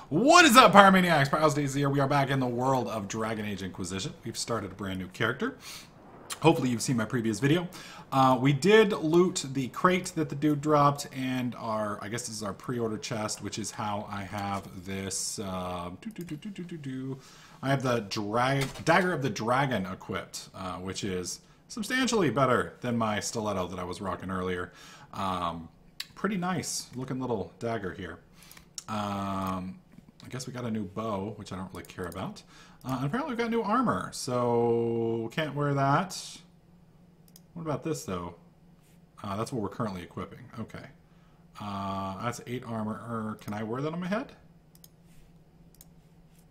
What is up, Pyromaniacs? Pyrosdays here. We are back in the world of Dragon Age Inquisition. We've started a brand new character. Hopefully you've seen my previous video. We did loot the crate that the dude dropped, and I guess this is our pre-order chest, which is how I have this, I have the Dagger of the Dragon equipped, which is substantially better than my stiletto that I was rocking earlier. Pretty nice looking little dagger here. I guess we got a new bow, which I don't really care about. And apparently we've got new armor, so can't wear that. What about this, though? That's what we're currently equipping. Okay. That's 8 armor. Can I wear that on my head?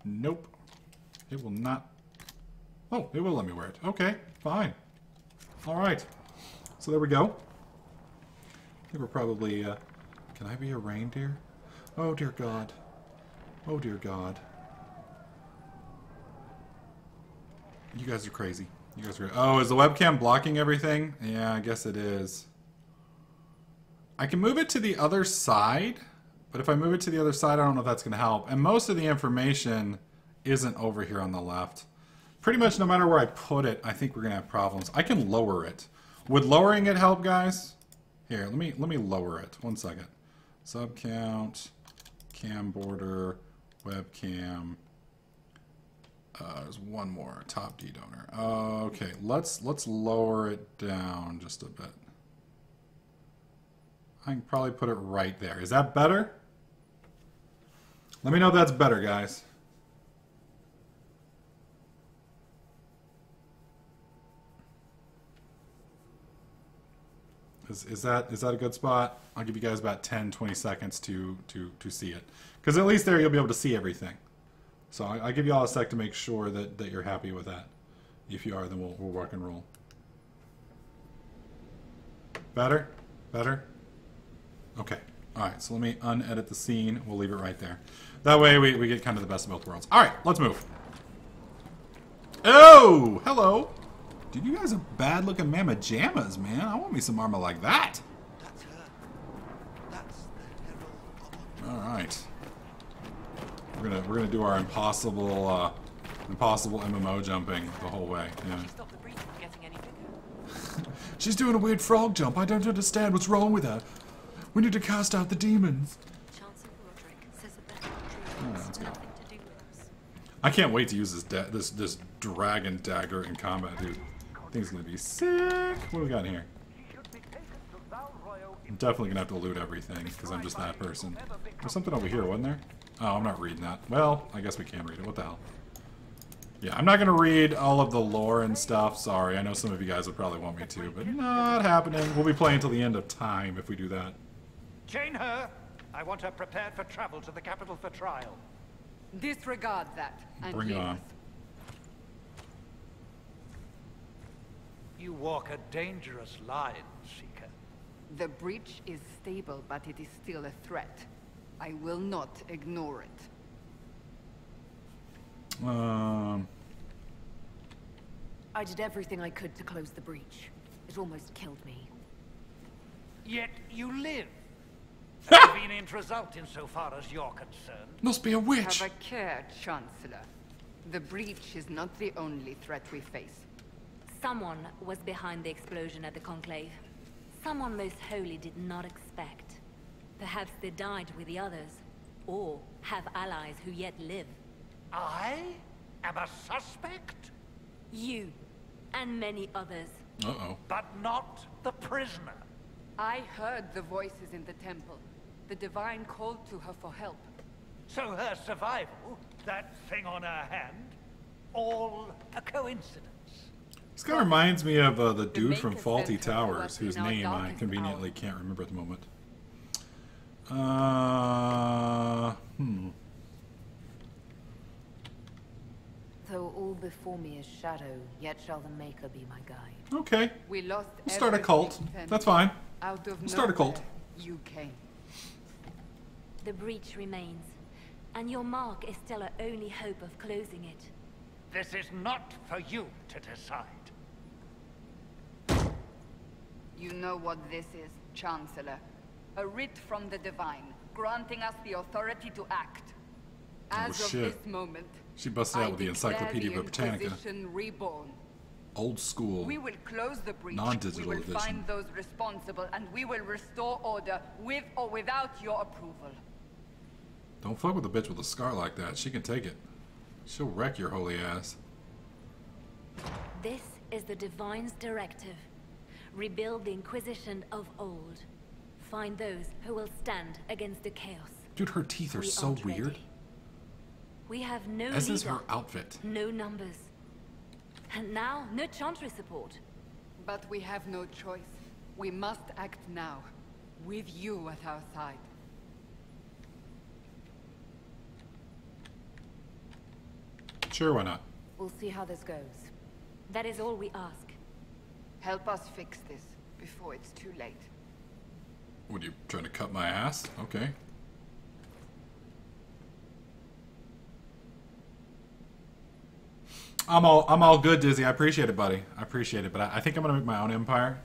Nope. It will not. Oh, it will let me wear it. Okay, fine. All right. So there we go. I think we're probably... can I be a reindeer? Oh, dear God. Oh, dear God. You guys are crazy. You guys are... Oh, is the webcam blocking everything? Yeah, I guess it is. I can move it to the other side, but if I move it to the other side, I don't know if that's going to help. And most of the information isn't over here on the left. Pretty much no matter where I put it, I think we're going to have problems. I can lower it. Would lowering it help, guys? Here, let me lower it. 1 second. Sub count, cam border, webcam. There's one more. Top D donor. Okay, let's lower it down just a bit. I can probably put it right there. Is that better? Let me know if that's better, guys. Is that a good spot? I'll give you guys about 10-20 seconds to see it, because at least there you'll be able to see everything. So I'll give you all a sec to make sure that you're happy with that. If you are, then we'll rock and roll. Better? Better? Okay. Alright, so let me unedit the scene. We'll leave it right there. That way we get kind of the best of both worlds. Alright, let's move. Oh! Hello! Dude, you guys are bad looking mamma jammas, man. I want me some armor like that. That's her. That's the herald. Alright. We're gonna do our impossible MMO jumping the whole way. Yeah. Stop the breach from getting any bigger. She's doing a weird frog jump. I don't understand what's wrong with her. We need to cast out the demons. Chancellor Roderick says that Let's go. nothing to do with us. I can't wait to use this dragon dagger in combat, dude. I think it's gonna be sick. What do we got in here? I'm definitely gonna have to loot everything because I'm just that person. There's something over here, wasn't there? Oh, I'm not reading that. Well, I guess we can read it. What the hell? Yeah, I'm not going to read all of the lore and stuff. Sorry, I know some of you guys would probably want me to, but not happening. We'll be playing till the end of time if we do that. Chain her! I want her prepared for travel to the capital for trial. Disregard that and Bring it leave on. us. You walk a dangerous line, Seeker. The breach is stable, but it is still a threat. I will not ignore it. I did everything I could to close the breach. It almost killed me. Yet you live. Convenient result insofar as you're concerned. Must be a witch. Have a care, Chancellor. The breach is not the only threat we face. Someone was behind the explosion at the Conclave. Someone most holy did not expect. Perhaps they died with the others, or have allies who yet live. I am a suspect, You, and many others. Uh-oh. but not the prisoner. I heard the voices in the temple. The Divine called to her for help. So her survival, that thing on her hand, all a coincidence. This guy reminds me of the dude from Maker Faulty sent her to Towers, us whose in our name I darkest conveniently hour. can't remember at the moment. Though all before me is shadow, yet shall the Maker be my guide. Okay. We lost We'll start a everything cult. then. That's fine. Out of We'll start a cult. nowhere, you came. The breach remains, and your mark is still our only hope of closing it. This is not for you to decide. You know what this is, Chancellor. A writ from the Divine, granting us the authority to act. As of shit. this moment, She busted out with the declare Encyclopedia the Britannica. Inquisition reborn. Old school. We will close the breach. Non-digital we will edition. find those responsible, and we will restore order with or without your approval. Don't fuck with a bitch with a scar like that. She can take it. She'll wreck your holy ass. This is the Divine's directive. Rebuild the Inquisition of old. Find those who will stand against the chaos. Dude, her teeth are We so aren't weird. ready. We have no As is leader, her outfit. no numbers. And now, no Chantry support. But we have no choice. We must act now, with you at our side. Sure, why not? We'll see how this goes. That is all we ask. Help us fix this before it's too late. What, are you trying to cut my ass? Okay. I'm all good, Dizzy. I appreciate it, buddy. I appreciate it, but I think I'm gonna make my own empire.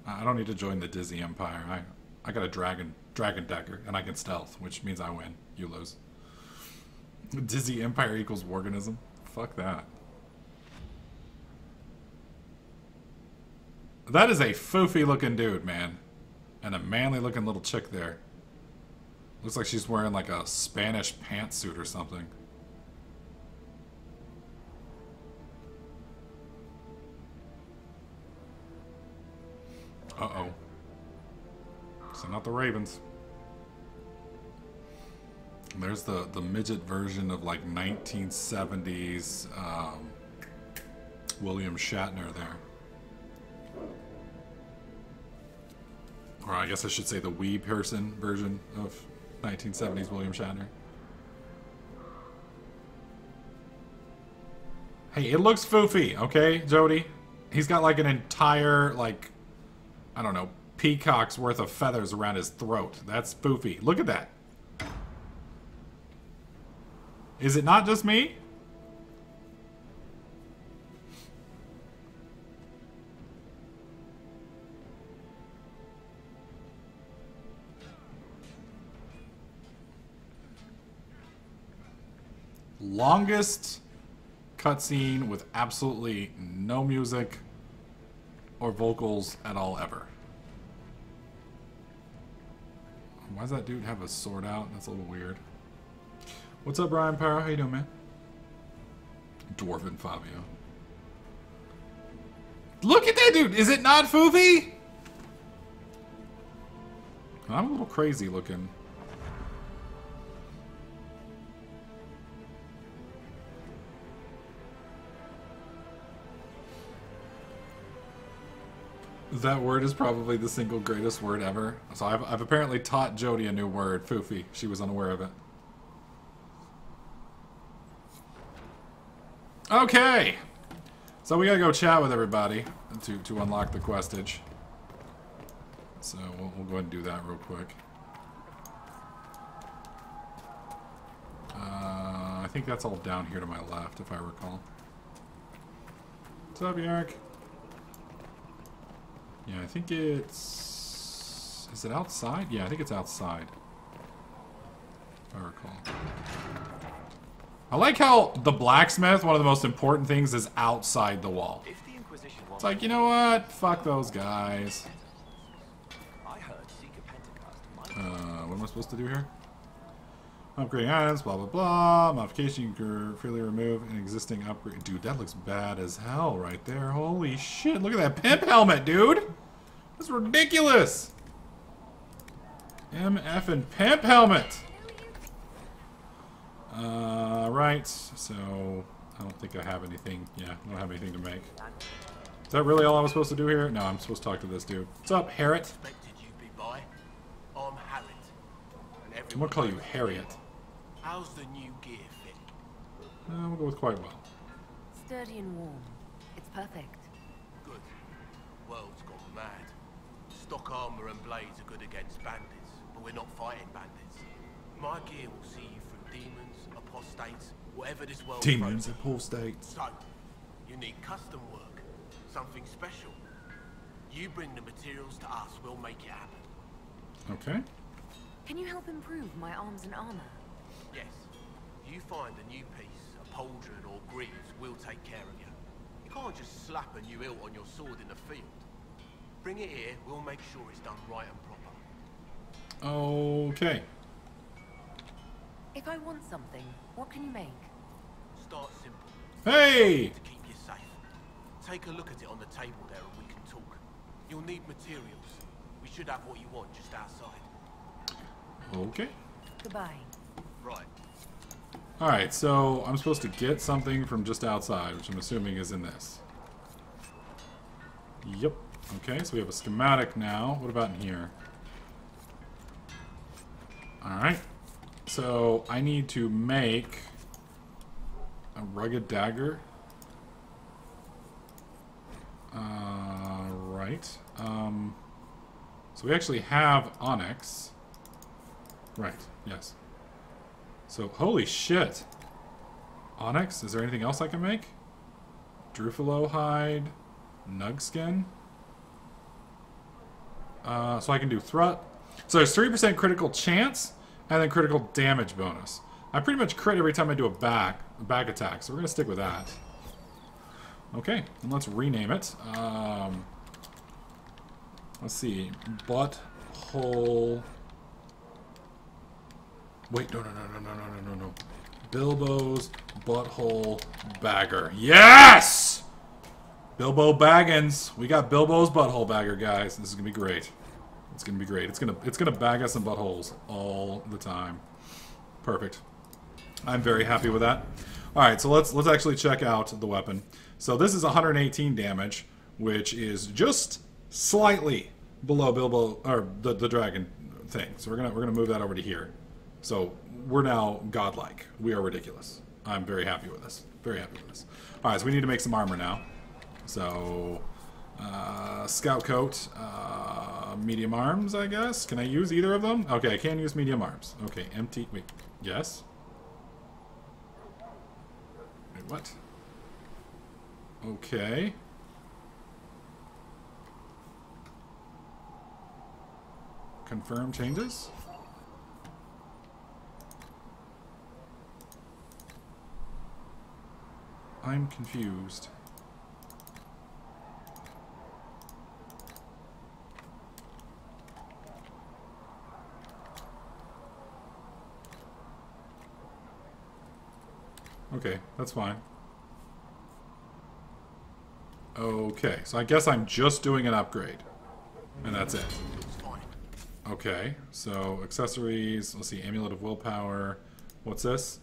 I don't need to join the Dizzy empire. I got a dragon dagger, and I can stealth, which means I win. You lose. Dizzy empire equals organism. Fuck that. That is a foofy looking dude, man. And a manly looking little chick there. Looks like she's wearing like a Spanish pantsuit or something. Uh-oh. So not the Ravens. And there's the midget version of like 1970s William Shatner there. Or I guess I should say the wee person version of 1970s William Shatner. Hey, it looks foofy, okay, Jody? He's got like an entire, like, I don't know, peacock's worth of feathers around his throat. That's foofy. Look at that. Is it not just me? Longest cutscene with absolutely no music or vocals at all ever. Why does that dude have a sword out? That's a little weird. What's up, Brian Power? How you doing, man? Dwarven Fabio. Look at that dude! Is it not foofy? I'm a little crazy looking. That word is probably the single greatest word ever. So I've apparently taught Jody a new word, foofy. She was unaware of it. Okay. So we gotta go chat with everybody to unlock the questage. So we'll go ahead and do that real quick. I think that's all down here to my left, if I recall. What's up, Yark? Yeah, I think it's... Is it outside? Yeah, I think it's outside. If I recall. I like how the blacksmith, one of the most important things, is outside the wall. It's like, you know what? Fuck those guys. What am I supposed to do here? Upgrading items, blah, blah, blah. Modification, you can freely remove an existing upgrade. Dude, that looks bad as hell right there. Holy shit, look at that pimp helmet, dude. That's ridiculous. MF and pimp helmet. Right, so I don't think I have anything. Yeah, I don't have anything to make. Is that really all I was supposed to do here? No, I'm supposed to talk to this dude. What's up, Harriet? I'm Harriet. I'm gonna call you Harriet. How's the new gear fit? We'll go with quite well. Sturdy and warm. It's perfect. Good. World's gone mad. Stock armor and blades are good against bandits, but we're not fighting bandits. My gear will see you through demons, apostates, whatever this world Demons, throws. apostates. So, you need custom work, something special. You bring the materials to us, we'll make it happen. Okay. Can you help improve my arms and armor? Yes. You find a new piece, a pauldron or greaves, we'll take care of you. You can't just slap a new hilt on your sword in the field. Bring it here, we'll make sure it's done right and proper. Okay. If I want something, what can you make? Start simple. Hey! To keep you safe. Take a look at it on the table there and we can talk. You'll need materials. We should have what you want just outside. Okay. Goodbye. Right. Alright, so I'm supposed to get something from just outside, which I'm assuming is in this. Yep. Okay, so we have a schematic now. What about in here? Alright. So I need to make a rugged dagger. Right. So we actually have onyx. Right, yes. So, holy shit. Onyx? Is there anything else I can make? Drufalo hide. Nug skin. So I can do thrust. So there's 3% critical chance and then critical damage bonus. I pretty much crit every time I do a back attack, so we're gonna stick with that. Okay, and let's rename it. Let's see. Butthole. Wait, no. Bilbo's Butthole Bagger. Yes! Bilbo Baggins. We got Bilbo's Butthole Bagger, guys. This is gonna be great. It's gonna be great. It's gonna bag us in buttholes all the time. Perfect. I'm very happy with that. All right, so let's actually check out the weapon. So this is 118 damage, which is just slightly below Bilbo or the dragon thing. So we're gonna move that over to here. So we're now godlike. We are ridiculous. I'm very happy with this. Very happy with this. All right, so we need to make some armor now. So scout coat, medium arms, I guess. Can I use either of them? Okay, I can use medium arms. Okay, empty. Wait, yes. Wait, what? Okay. Confirm changes. I'm confused. Okay, that's fine. Okay, so I guess I'm just doing an upgrade. And that's it. Okay, so accessories, let's see, Amulet of Willpower. What's this?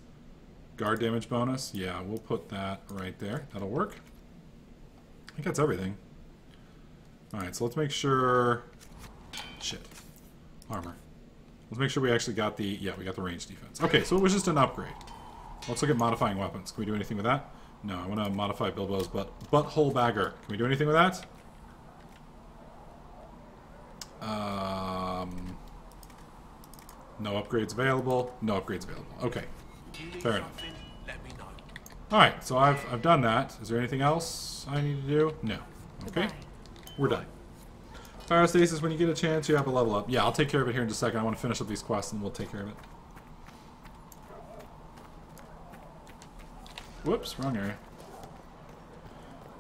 Guard damage bonus? Yeah, we'll put that right there. That'll work. I think that's everything. Alright, so let's make sure... Shit. Armor. Let's make sure we actually got the... Yeah, we got the range defense. Okay, so it was just an upgrade. Let's look at modifying weapons. Can we do anything with that? No, I want to modify Bilbo's Butthole Bagger. Can we do anything with that? No upgrades available. No upgrades available. Okay. Fair enough. Alright, so I've done that. Is there anything else I need to do? No. Okay. We're done. Pyrostasis, when you get a chance, you have a level up. Yeah, I'll take care of it here in just a second. I want to finish up these quests and we'll take care of it. Whoops, wrong area.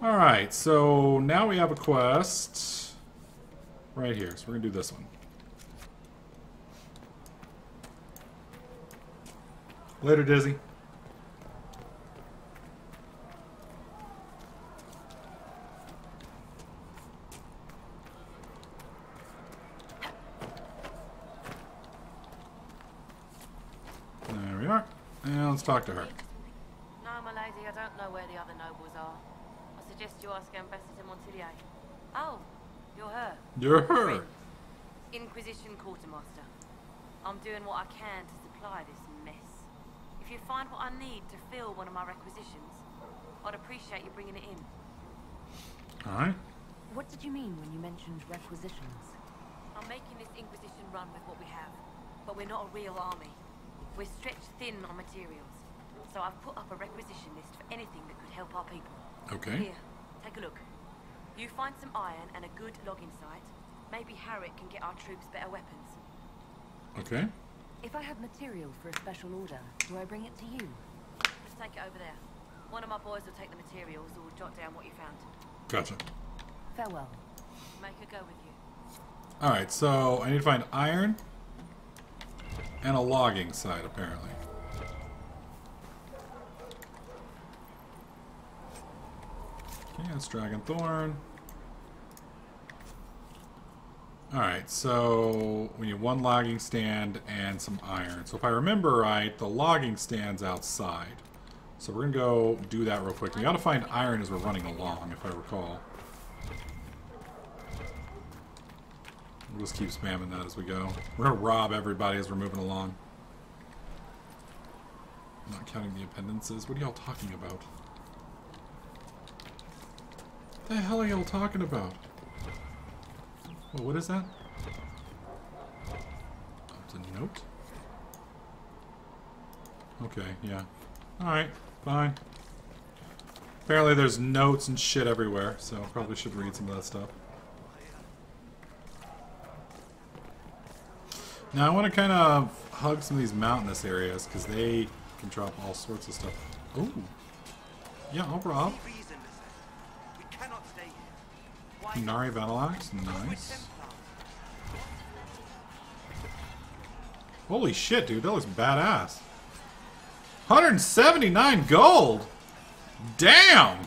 Alright, so now we have a quest right here. So we're going to do this one. Later, Dizzy. There we are. And let's talk to her. No, my lady, I don't know where the other nobles are. I suggest you ask Ambassador Montilier. Oh, you're her. You're her. Inquisition Quartermaster. I'm doing what I can to supply this mess. If you find what I need to fill one of my requisitions, I'd appreciate you bringing it in. Alright. What did you mean when you mentioned requisitions? I'm making this Inquisition run with what we have, but we're not a real army. We're stretched thin on materials, so I've put up a requisition list for anything that could help our people. Okay. Here, take a look. You find some iron and a good logging site, maybe Harriet can get our troops better weapons. Okay. If I have material for a special order, do I bring it to you? Let's take it over there. One of my boys will take the materials or jot down what you found. Gotcha. Farewell. Make her go with you. Alright, so I need to find iron and a logging site, apparently. Okay, that's Dragon Thorn. Alright, so we need one logging stand and some iron. So if I remember right, the logging stand's outside. So we're going to go do that real quick. We got to find iron as we're running along, if I recall. We'll just keep spamming that as we go. We're going to rob everybody as we're moving along. I'm not counting the appendices. What are y'all talking about? What the hell are y'all talking about? Oh, what is that? Oh, it's a note? Okay, yeah. Alright, fine. Apparently there's notes and shit everywhere, so probably should read some of that stuff. Now I want to kind of hug some of these mountainous areas, because they can drop all sorts of stuff. Ooh. Yeah, I'll rob. We cannot stay here. Nari Battle-Axe, nice. Holy shit, dude, that looks badass. 179 gold! Damn!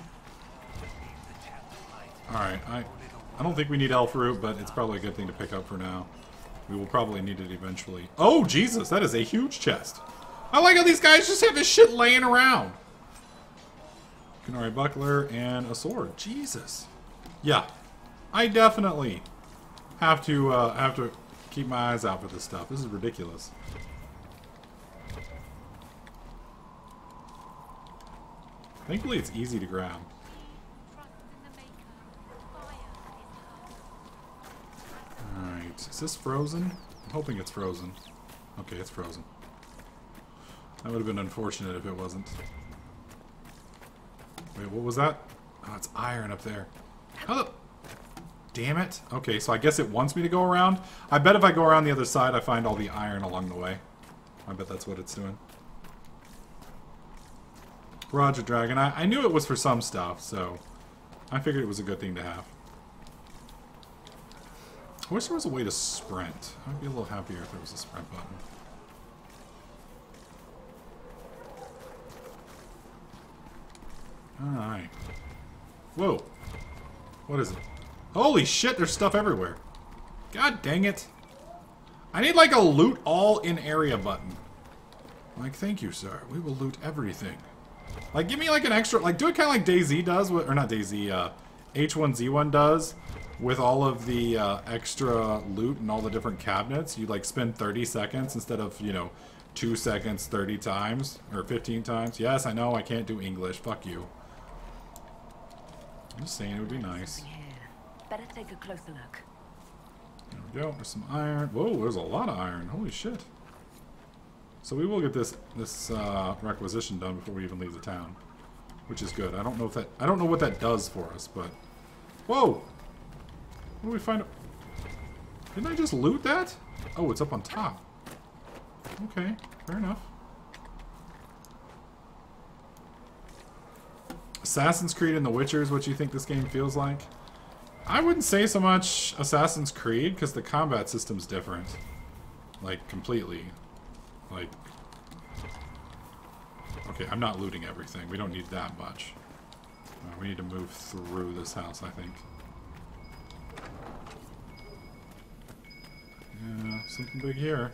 Alright, I don't think we need elf root, but it's probably a good thing to pick up for now. We will probably need it eventually. Oh, Jesus, that is a huge chest. I like how these guys just have this shit laying around. Kunari buckler and a sword. Jesus. Yeah. I definitely have to keep my eyes out for this stuff. This is ridiculous. Thankfully, it's easy to grab. Alright, is this frozen? I'm hoping it's frozen. Okay, it's frozen. That would have been unfortunate if it wasn't. Wait, what was that? Oh, it's iron up there. How the... Damn it. Okay, so I guess it wants me to go around. I bet if I go around the other side, I find all the iron along the way. I bet that's what it's doing. Roger, Dragon. I knew it was for some stuff, so I figured it was a good thing to have. I wish there was a way to sprint. I'd be a little happier if there was a sprint button. Alright. Whoa. What is it? Holy shit, there's stuff everywhere. God dang it. I need like a loot all in area button. Like, thank you, sir. We will loot everything. Like, give me like an extra, like, do it kind of like DayZ does, or not DayZ, H1Z1 does, with all of the extra loot and all the different cabinets. You like spend 30 seconds instead of, you know, 2 seconds 30 times, or 15 times. Yes, I know, I can't do English. Fuck you. I'm just saying it would be nice. Better take a closer look. There we go. There's some iron. Whoa, there's a lot of iron. Holy shit. So we will get this requisition done before we even leave the town, which is good. I don't know what that does for us, but whoa! What do we find? Didn't I just loot that? Oh, it's up on top. Okay, fair enough. Assassin's Creed and The Witcher is what you think this game feels like? I wouldn't say so much Assassin's Creed, because the combat system's different. Like, completely. Like... Okay, I'm not looting everything. We don't need that much. We need to move through this house, I think. Yeah, something big here.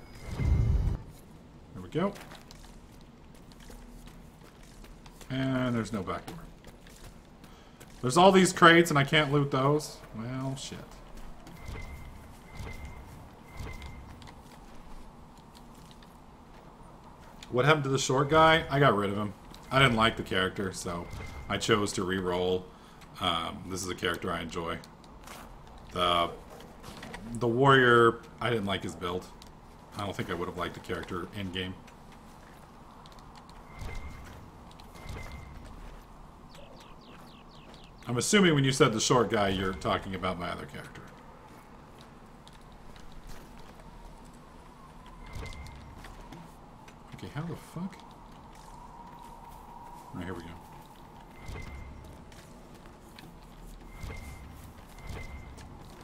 There we go. And there's no back door. There's all these crates and I can't loot those. Well, shit. What happened to the short guy? I got rid of him. I didn't like the character, so I chose to re-roll. This is a character I enjoy. The warrior, I didn't like his build. I don't think I would have liked the character in-game. I'm assuming when you said the short guy, you're talking about my other character. How the fuck? Alright, here we go.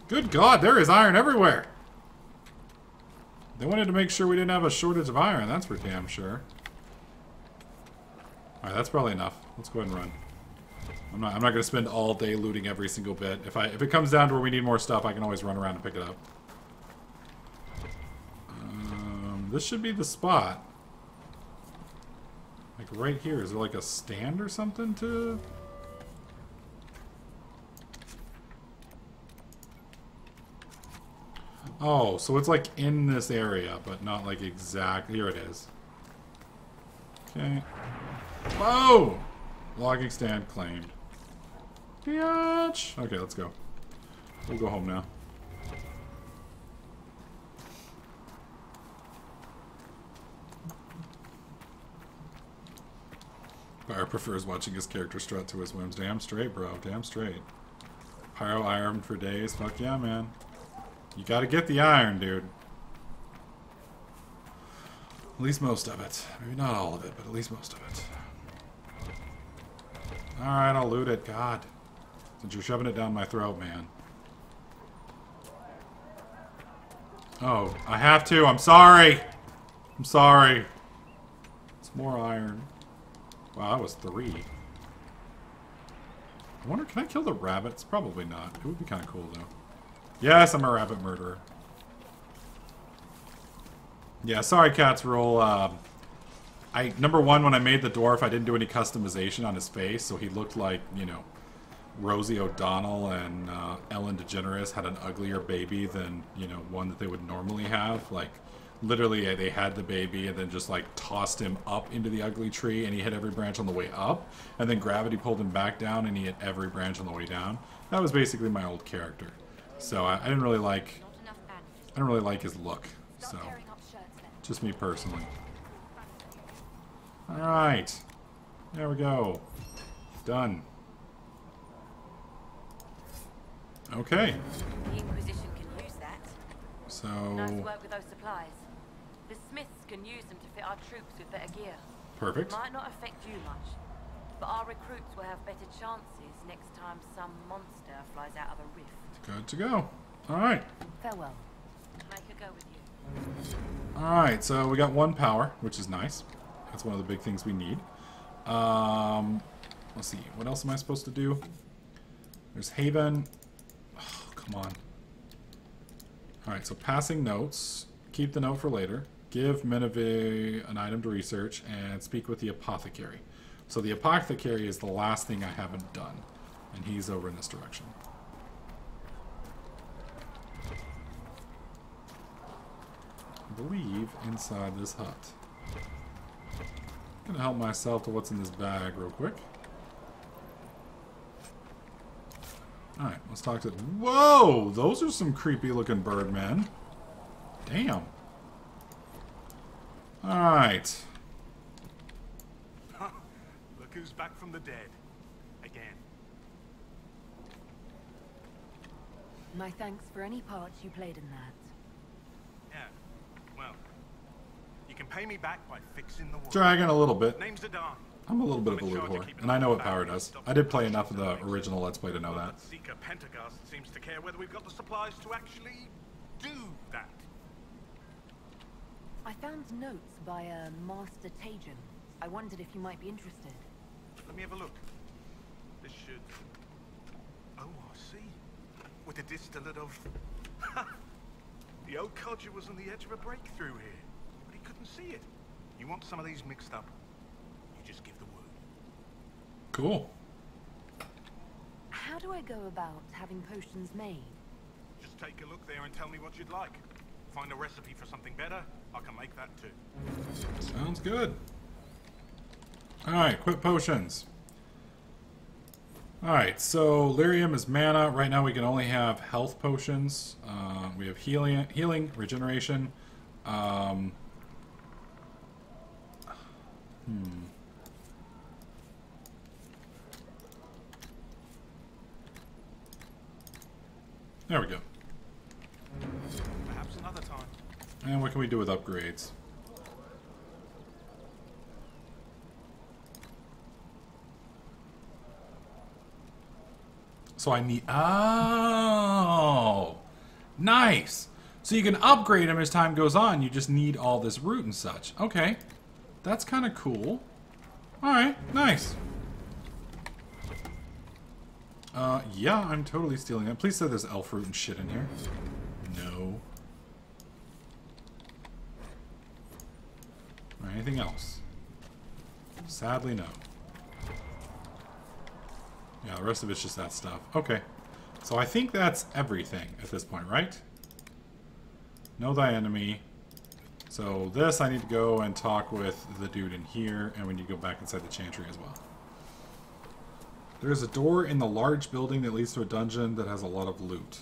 Good God, there is iron everywhere! They wanted to make sure we didn't have a shortage of iron, that's for damn sure. Alright, that's probably enough. Let's go ahead and run. I'm not gonna spend all day looting every single bit. If it comes down to where we need more stuff, I can always run around and pick it up. This should be the spot. Like right here. Is there like a stand or something to... Oh, so it's like in this area, but not like exact. Here it is. Okay. Whoa! Logging stand claimed. Biatch! Okay, let's go. We'll go home now. Pyro prefers watching his character strut to his whims. Damn straight, bro. Damn straight. Pyro iron for days. Fuck yeah, man. You gotta get the iron, dude. At least most of it. Maybe not all of it, but at least most of it. Alright, I'll loot it. God. Since you're shoving it down my throat, man. Oh, I have to. I'm sorry. I'm sorry. It's more iron. Wow, that was 3. I wonder, can I kill the rabbits? Probably not. It would be kind of cool, though. Yes, I'm a rabbit murderer. Yeah, sorry, Cat's Roll. Number one, when I made the dwarf, I didn't do any customization on his face, so he looked like, you know, Rosie O'Donnell and Ellen DeGeneres had an uglier baby than, you know, one that they would normally have. Like, literally, they had the baby and then just, like, tossed him up into the ugly tree, and he hit every branch on the way up, and then gravity pulled him back down, and he hit every branch on the way down. That was basically my old character. So I didn't really like his look. So just me personally. All right, there we go. Done. Okay. The Inquisition can use that. So Nice work with those supplies. The Smiths can use them to fit our troops with better gear. perfect. Might not affect you much, but our recruits will have better chances next time some monster flies out of a rift. Good to go. All right. Farewell. Make a go with you. All right. So we got 1 power, which is nice. That's one of the big things we need. Let's see. What else am I supposed to do? There's Haven. Oh, come on. All right. So passing notes. Keep the note for later. Give Meneve an item to research and speak with the apothecary. So the apothecary is the last thing I haven't done, and he's over in this direction. I believe inside this hut. I'm gonna help myself to what's in this bag real quick. Alright, let's talk to... Whoa! Those are some creepy looking birdmen. Damn. Alright. Look who's back from the dead. Again. My thanks for any part you played in that. Yeah. Well, you can pay me back by fixing the wall. Dragon a little bit. Name's Adan. I'm a little bit of a loot whore, and I know what power does. I did play enough of the original Let's Play to know that. Seeker Pentagast seems to care whether we've got the supplies to actually do that. I found notes by a Master Tajan. I wondered if you might be interested. Let me have a look. This should... Oh, I see. With a distillate of... The old codger was on the edge of a breakthrough here, but he couldn't see it. You want some of these mixed up, you just give the word. Cool. How do I go about having potions made? Just take a look there and tell me what you'd like. Find a recipe for something better, I can make that too. Sounds good. Alright, equip potions. Alright, so lyrium is mana. Right now we can only have health potions. We have healing, regeneration. There we go. Perhaps another time. And what can we do with upgrades? So I need... Oh! Nice! So you can upgrade them as time goes on. You just need all this root and such. Okay. That's kind of cool. Alright, nice. Yeah, I'm totally stealing it. Please say there's elf root and shit in here. No. Or anything else? Sadly, no. Yeah, the rest of it's just that stuff. Okay. So I think that's everything at this point, right? Know thy enemy. So this, I need to go and talk with the dude in here, and we need to go back inside the chantry as well. There's a door in the large building that leads to a dungeon that has a lot of loot.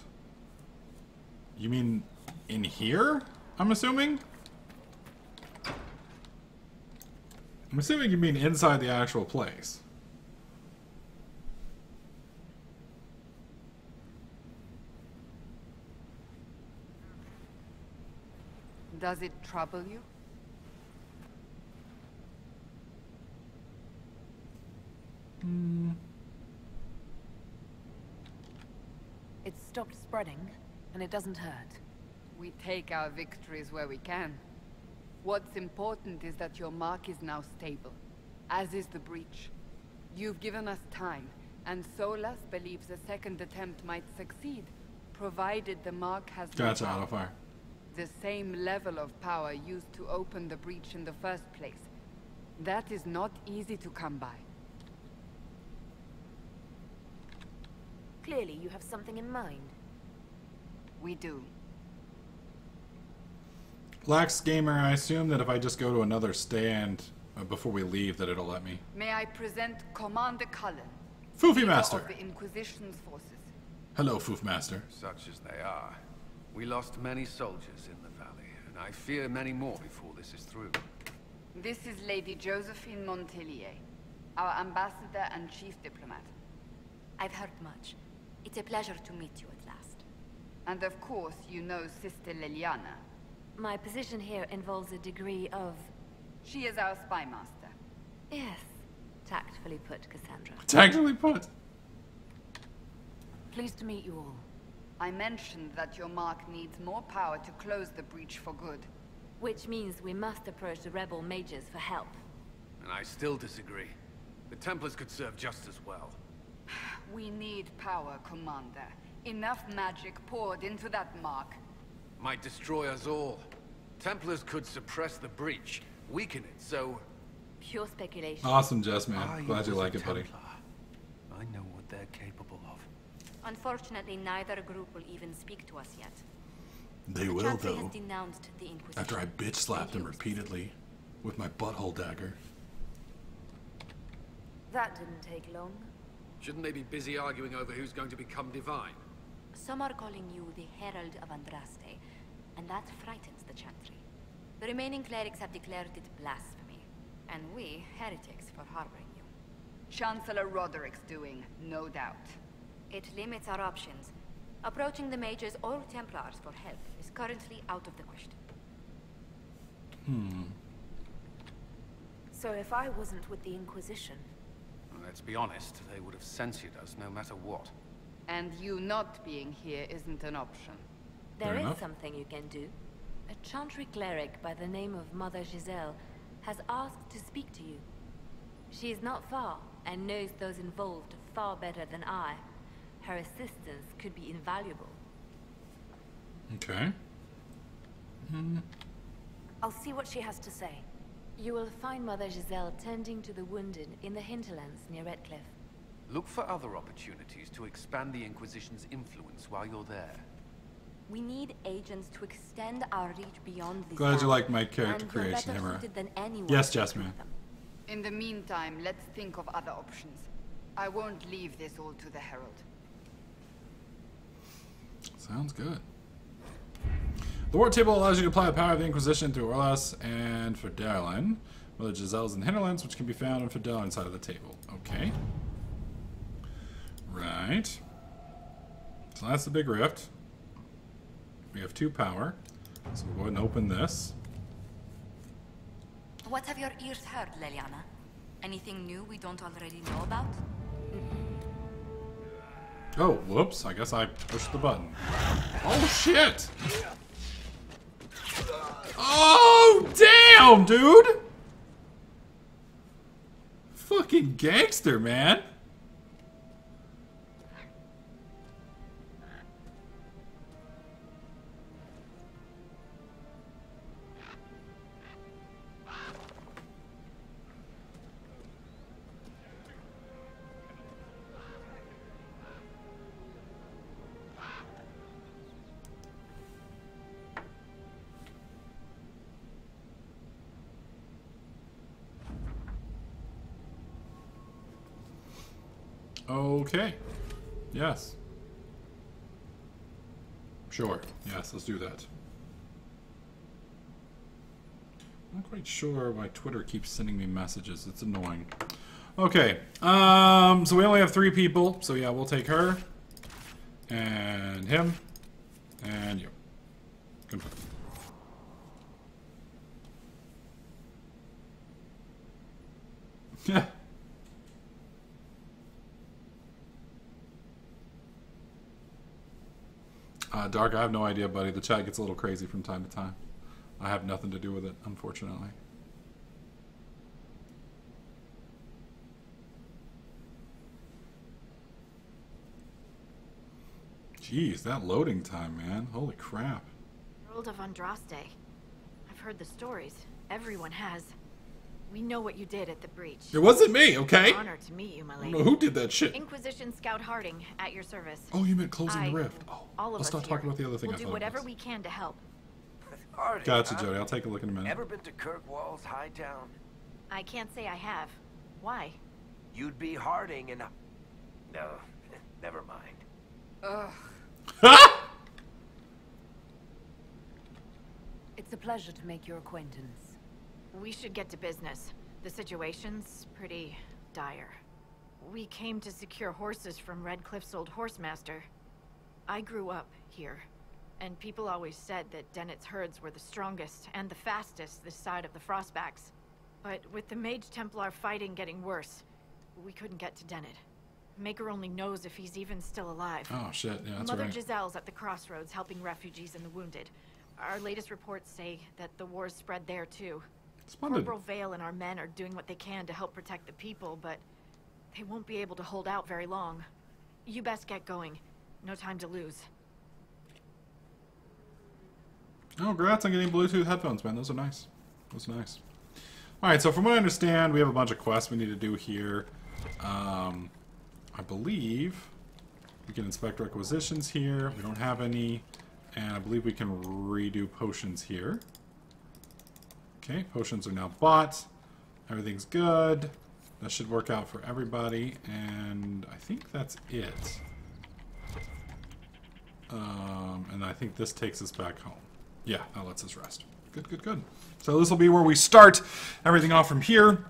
You mean in here? I'm assuming? I'm assuming you mean inside the actual place. Does it trouble you? It's stopped spreading, and it doesn't hurt. We take our victories where we can. What's important is that your mark is now stable, as is the breach. You've given us time, and Solas believes a second attempt might succeed, provided the mark has no Gotcha, power. autofire. The same level of power used to open the breach in the first place. That is not easy to come by. Clearly, you have something in mind. We do. Lax Gamer, I assume that if I just go to another stand before we leave, that it'll let me. May I present Commander Cullen, Foofy leader Master! of the Inquisition's forces. Hello, Foof Master. Such as they are. We lost many soldiers in the valley, and I fear many more before this is through. This is Lady Josephine Montelier, our ambassador and chief diplomat. I've heard much. It's a pleasure to meet you at last. And of course, you know Sister Liliana. My position here involves a degree of... She is our spy master. Yes, tactfully put, Cassandra. Tactfully put. Pleased to meet you all. I mentioned that your mark needs more power to close the breach for good. Which means we must approach the rebel mages for help. And I still disagree. The Templars could serve just as well. We need power, Commander. Enough magic poured into that mark. Might destroy us all. Templars could suppress the breach, weaken it, so... Pure speculation. Awesome, Jess, man. I Glad you was a like it, buddy. Templar. I know what they're capable of. Unfortunately, neither group will even speak to us yet. They The will, Chantry though. has denounced the Inquisition. After I bitch slapped them and used repeatedly with my butthole dagger. That didn't take long. Shouldn't they be busy arguing over who's going to become divine? Some are calling you the Herald of Andraste, and that frightens the Chantry. The remaining clerics have declared it blasphemy, and we, heretics, for harboring you. Chancellor Roderick's doing, no doubt. It limits our options. Approaching the mages or Templars for help is currently out of the question. So if I wasn't with the Inquisition, Well, let's be honest, they would have censored us no matter what. And you not being here isn't an option. There Fair is enough. something you can do. A Chantry cleric by the name of Mother Giselle has asked to speak to you. She is not far and knows those involved far better than I. Her assistance could be invaluable. Okay. I'll see what she has to say. You will find Mother Giselle tending to the wounded in the hinterlands near Redcliffe. Look for other opportunities to expand the Inquisition's influence while you're there. We need agents to extend our reach beyond this. Glad you valley, like my character and you're creation, better Himera. suited than anyone Yes, to Jess, treat man. them. In the meantime, let's think of other options. I won't leave this all to the Herald. Sounds good. The war table allows you to apply the power of the Inquisition to Orlas and Fidelen. Mother Giselle's in the hinterlands, which can be found in Fidel inside of the table. Okay. Right. So that's the big rift. We have 2 power. So we'll go ahead and open this. What have your ears heard, Leliana? Anything new we don't already know about? Oh, whoops. I guess I pushed the button. Oh, shit! Oh, damn, dude! Fucking gangster, man. Okay. Yes. Sure. Yes, let's do that. I'm not quite sure why Twitter keeps sending me messages. It's annoying. Okay. So we only have 3 people. So yeah, we'll take her. And him. And you. Confirm. Yeah. Dark, I have no idea, buddy. The chat gets a little crazy from time to time. I have nothing to do with it, unfortunately. Jeez, that loading time, man. Holy crap. World of Andraste. I've heard the stories. Everyone has. We know what you did at the breach. It wasn't me, okay? Honor to meet you, my lady. I don't know who did that shit. Inquisition Scout Harding, at your service. Oh, you meant closing the rift. Oh, all of let's us not talk here about the other thing. We'll I do thought whatever it was. we can to help. Harding, Gotcha, huh? Jody. I'll take a look in a minute. Ever been to Kirkwall's Hightown? I can't say I have. Why? You'd be Harding and... No, never mind. Ugh. It's a pleasure to make your acquaintance. We should get to business. The situation's pretty dire. We came to secure horses from Redcliffe's old horsemaster. I grew up here, and people always said that Dennett's herds were the strongest and the fastest this side of the Frostbacks. But with the Mage Templar fighting getting worse, we couldn't get to Dennett. Maker only knows if he's even still alive. Oh, shit. Yeah, that's Mother right. Giselle's at the crossroads helping refugees and the wounded. Our latest reports say that the war's spread there too. Splendid. Corporal Vale and our men are doing what they can to help protect the people, but they won't be able to hold out very long. You best get going. No time to lose. Oh, congrats on getting Bluetooth headphones, man. Those are nice. Those are nice. Alright, so from what I understand, we have a bunch of quests we need to do here. I believe we can inspect requisitions here. We don't have any. And I believe we can redo potions here. Okay, potions are now bought. Everything's good. That should work out for everybody. And I think that's it. And I think this takes us back home. Yeah, that lets us rest. Good, good, good. So this will be where we start everything off from here.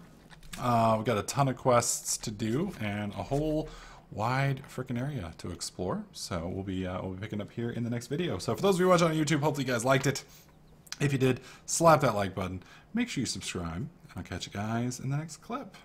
We've got a ton of quests to do and a whole wide freaking area to explore. So we'll be picking up here in the next video. So for those of you watching on YouTube, hopefully you guys liked it. If you did, slap that like button. Make sure you subscribe. And I'll catch you guys in the next clip.